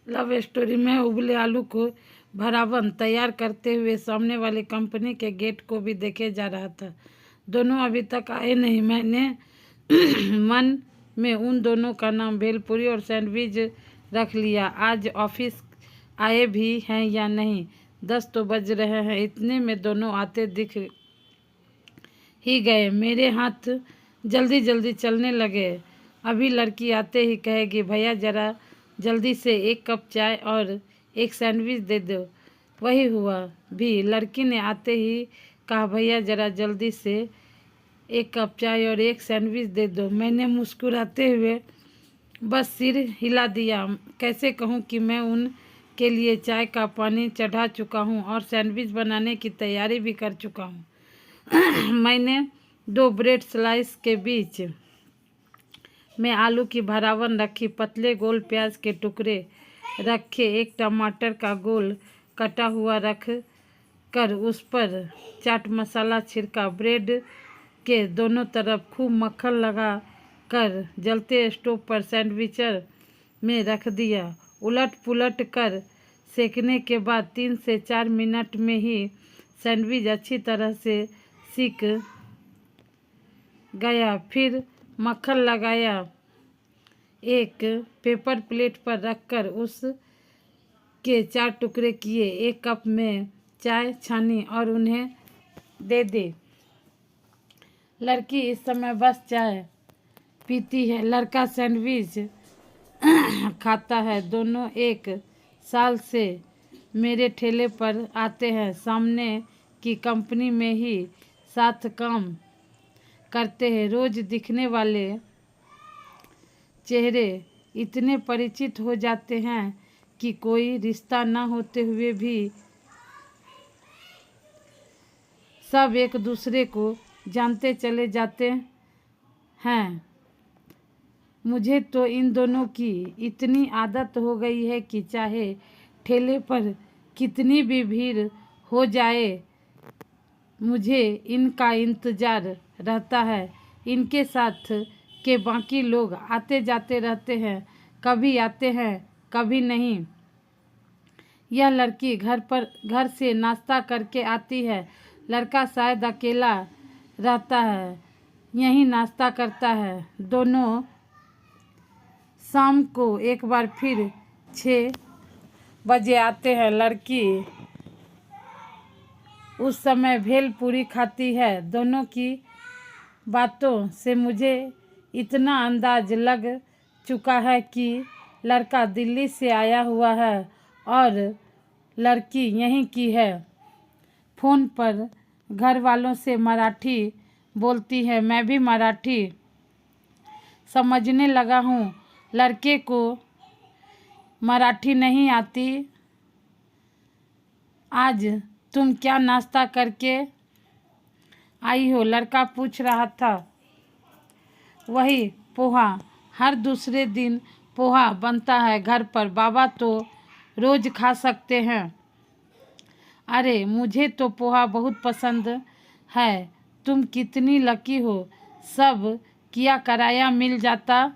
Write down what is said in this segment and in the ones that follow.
Love story में उबले आलू को भरावन तैयार करते हुए सामने वाली कंपनी के गेट को भी देखे जा रहा था। दोनों अभी तक आए नहीं। मैंने मन में उन दोनों का नाम भेलपुरी और सैंडविच रख लिया। आज ऑफिस आए भी हैं या नहीं? 10 तो बज रहे हैं। इतने में दोनों आते दिख ही गए। मेरे हाथ जल्दी जल्दी चलने लगे। अभी लड़की आते ही कहेगी, भैया ज़रा जल्दी से 1 कप चाय और 1 सैंडविच दे दो। वही हुआ भी। लड़की ने आते ही कहा, भैया ज़रा जल्दी से 1 कप चाय और 1 सैंडविच दे दो। मैंने मुस्कुराते हुए बस सिर हिला दिया। कैसे कहूँ कि मैं उनके लिए चाय का पानी चढ़ा चुका हूँ और सैंडविच बनाने की तैयारी भी कर चुका हूँ। मैंने 2 ब्रेड स्लाइस के बीच में आलू की भरावन रखी, पतले गोल प्याज के टुकड़े रखे, 1 टमाटर का गोल कटा हुआ रख कर उस पर चाट मसाला छिड़का, ब्रेड के दोनों तरफ खूब मक्खन लगा कर जलते स्टोव पर सैंडविचर में रख दिया। उलट पुलट कर सेकने के बाद 3 से 4 मिनट में ही सैंडविच अच्छी तरह से सीख गया। फिर मक्खन लगाया, एक पेपर प्लेट पर रखकर उस के 4 टुकड़े किए, 1 कप में चाय छानी और उन्हें दे दी। लड़की इस समय बस चाय पीती है, लड़का सैंडविच खाता है। दोनों 1 साल से मेरे ठेले पर आते हैं। सामने की कंपनी में ही साथ काम करते हैं। रोज दिखने वाले चेहरे इतने परिचित हो जाते हैं कि कोई रिश्ता ना होते हुए भी सब एक दूसरे को जानते चले जाते हैं। मुझे तो इन दोनों की इतनी आदत हो गई है कि चाहे ठेले पर कितनी भी भीड़ हो जाए, मुझे इनका इंतज़ार रहता है। इनके साथ के बाकी लोग आते जाते रहते हैं, कभी आते हैं कभी नहीं। यह लड़की घर से नाश्ता करके आती है, लड़का शायद अकेला रहता है, यहीं नाश्ता करता है। दोनों शाम को एक बार फिर 6 बजे आते हैं। लड़की उस समय भेलपूरी खाती है। दोनों की बातों से मुझे इतना अंदाज लग चुका है कि लड़का दिल्ली से आया हुआ है और लड़की यहीं की है। फ़ोन पर घर वालों से मराठी बोलती है। मैं भी मराठी समझने लगा हूँ। लड़के को मराठी नहीं आती। आज तुम क्या नाश्ता करके आई हो? लड़का पूछ रहा था। वही पोहा। हर दूसरे दिन पोहा बनता है घर पर। बाबा तो रोज़ खा सकते हैं। अरे मुझे तो पोहा बहुत पसंद है। तुम कितनी लकी हो, सब किया कराया मिल जाता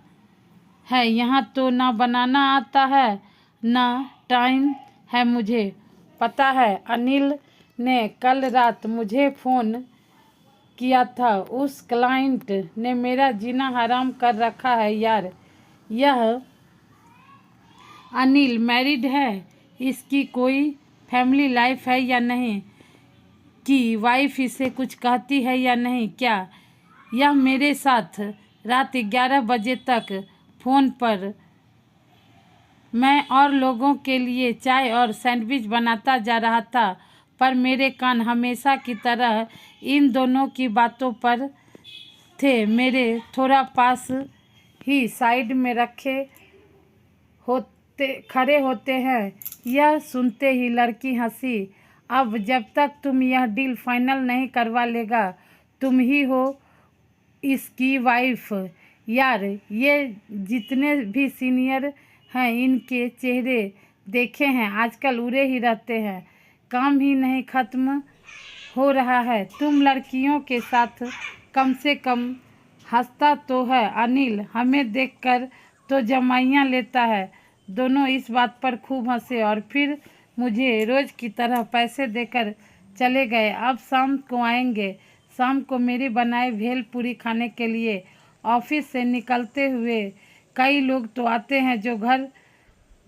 है। यहाँ तो ना बनाना आता है ना टाइम है। मुझे पता है, अनिल ने कल रात मुझे फ़ोन किया था। उस क्लाइंट ने मेरा जीना हराम कर रखा है यार। यह अनिल मैरिड है? इसकी कोई फैमिली लाइफ है या नहीं? कि वाइफ इसे कुछ कहती है या नहीं? क्या यह मेरे साथ रात 11 बजे तक फ़ोन पर मैं और लोगों के लिए चाय और सैंडविच बनाता जा रहा था, पर मेरे कान हमेशा की तरह इन दोनों की बातों पर थे। मेरे थोड़ा पास ही साइड में खड़े होते हैं। यह सुनते ही लड़की हंसी। अब जब तक तुम यह डील फाइनल नहीं करवा लेगा, तुम ही हो इसकी वाइफ। यार ये जितने भी सीनियर हैं, इनके चेहरे देखे हैं, आजकल उड़े ही रहते हैं, काम ही नहीं ख़त्म हो रहा है। तुम लड़कियों के साथ कम से कम हंसता तो है। अनिल हमें देखकर तो जमाइयाँ लेता है। दोनों इस बात पर खूब हंसे और फिर मुझे रोज़ की तरह पैसे देकर चले गए। अब शाम को आएंगे। शाम को मेरी बनाए भेल पूरी खाने के लिए ऑफिस से निकलते हुए कई लोग तो आते हैं जो घर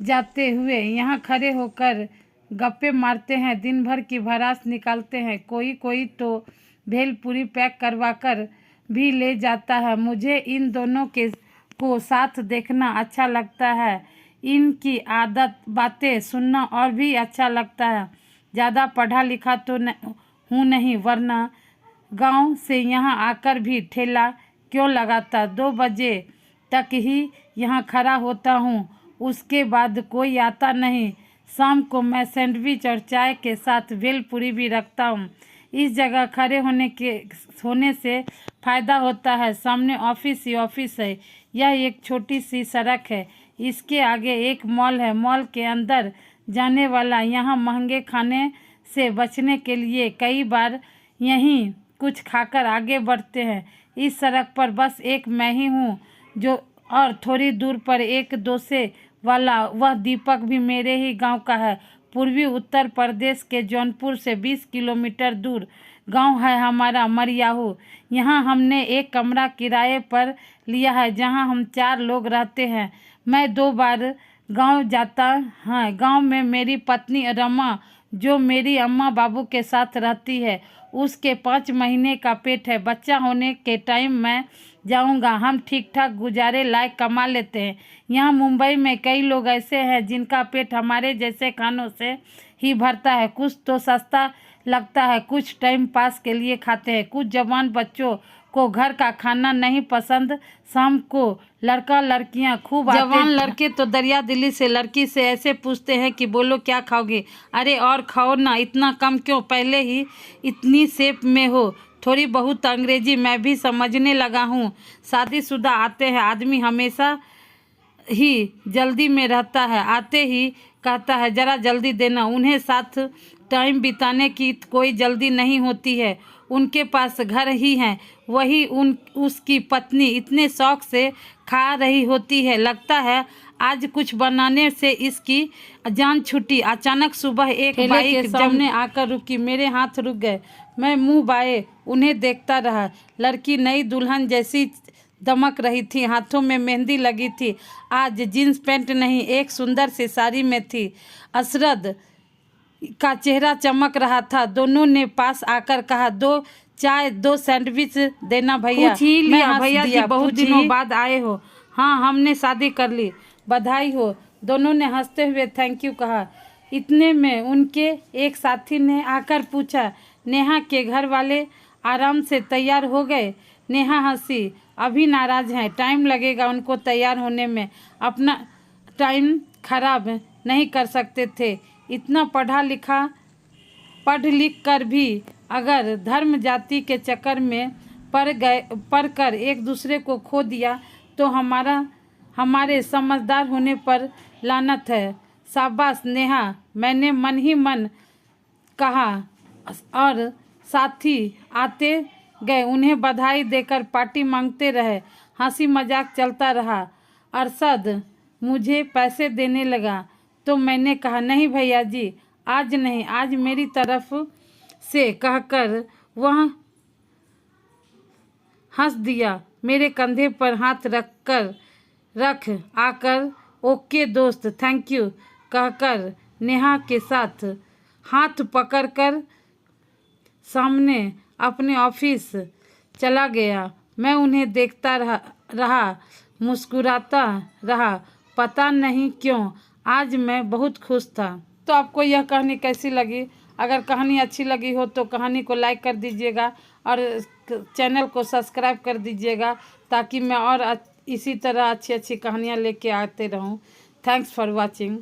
जाते हुए यहाँ खड़े होकर गप्पे मारते हैं, दिन भर की भड़ास निकालते हैं। कोई कोई तो भेल पूरी पैक करवाकर भी ले जाता है। मुझे इन दोनों के को साथ देखना अच्छा लगता है। इनकी आदत बातें सुनना और भी अच्छा लगता है। ज़्यादा पढ़ा लिखा तो हूँ नहीं, वरना गांव से यहाँ आकर भी ठेला क्यों लगाता। 2 बजे तक ही यहाँ खड़ा होता हूँ, उसके बाद कोई आता नहीं। शाम को मैं सैंडविच और चाय के साथ भेलपूरी भी रखता हूँ। इस जगह खड़े होने से फ़ायदा होता है। सामने ऑफिस ही ऑफिस है। यह एक छोटी सी सड़क है, इसके आगे एक मॉल है। मॉल के अंदर जाने वाला यहाँ महंगे खाने से बचने के लिए कई बार यहीं कुछ खाकर आगे बढ़ते हैं। इस सड़क पर बस एक मैं ही हूँ जो, और थोड़ी दूर पर एक डोसे वाला, वह दीपक भी मेरे ही गांव का है। पूर्वी उत्तर प्रदेश के जौनपुर से 20 किलोमीटर दूर गांव है हमारा मरियाहू। यहाँ हमने एक कमरा किराए पर लिया है जहाँ हम 4 लोग रहते हैं। मैं 2 बार गांव जाता है। गांव में मेरी पत्नी रमा, जो मेरी अम्मा बाबू के साथ रहती है, उसके 5 महीने का पेट है। बच्चा होने के टाइम मैं जाऊंगा। हम ठीक ठाक गुजारे लायक कमा लेते हैं। यहाँ मुंबई में कई लोग ऐसे हैं जिनका पेट हमारे जैसे खानों से ही भरता है। कुछ तो सस्ता लगता है, कुछ टाइम पास के लिए खाते हैं। कुछ जवान बच्चों को घर का खाना नहीं पसंद। शाम को लड़का लड़कियां खूब आते हैं। जवान लड़के तो दरिया दिल्ली से लड़की से ऐसे पूछते हैं कि बोलो क्या खाओगे। अरे और खाओ ना, इतना कम क्यों, पहले ही इतनी शेप में हो। थोड़ी बहुत अंग्रेजी मैं भी समझने लगा हूँ। शादीशुदा आते हैं, आदमी हमेशा ही जल्दी में रहता है। आते ही कहता है जरा जल्दी देना। उन्हें साथ टाइम बिताने की कोई जल्दी नहीं होती है। उनके पास घर ही है, वही उसकी पत्नी इतने शौक से खा रही होती है। लगता है आज कुछ बनाने से इसकी जान छूटी। अचानक सुबह एक बाइक सामने आकर रुकी। मेरे हाथ रुक गए। मैं मुंह बाए उन्हें देखता रहा। लड़की नई दुल्हन जैसी दमक रही थी, हाथों में मेहंदी लगी थी। आज जींस पैंट नहीं, एक सुंदर सी साड़ी में थी। असरद का चेहरा चमक रहा था। दोनों ने पास आकर कहा, 2 चाय 2 सैंडविच देना भैया। भैया जी बहुत दिनों बाद आए हो। हाँ, हमने शादी कर ली, बधाई हो। दोनों ने हंसते हुए थैंक यू कहा। इतने में उनके एक साथी ने आकर पूछा, नेहा के घर वाले आराम से तैयार हो गए। नेहा हंसी, अभी नाराज हैं, टाइम लगेगा उनको तैयार होने में। अपना टाइम खराब नहीं कर सकते थे। इतना पढ़ लिख कर भी अगर धर्म जाति के चक्कर में पड़ कर एक दूसरे को खो दिया तो हमारे समझदार होने पर लानत है। शाबाश नेहा, मैंने मन ही मन कहा। और साथी आते गए, उन्हें बधाई देकर पार्टी मांगते रहे। हंसी मजाक चलता रहा। अरशद मुझे पैसे देने लगा तो मैंने कहा, नहीं भैया जी, आज नहीं, आज मेरी तरफ से कहकर वह हंस दिया। मेरे कंधे पर हाथ रख आकर, ओके दोस्त, थैंक यू कहकर नेहा के साथ हाथ पकड़कर सामने अपने ऑफिस चला गया। मैं उन्हें देखता रहा, मुस्कुराता रहा। पता नहीं क्यों आज मैं बहुत खुश था। तो आपको यह कहानी कैसी लगी? अगर कहानी अच्छी लगी हो तो कहानी को लाइक कर दीजिएगा और चैनल को सब्सक्राइब कर दीजिएगा, ताकि मैं और इसी तरह अच्छी अच्छी कहानियाँ लेके आते रहूँ। Thanks for watching.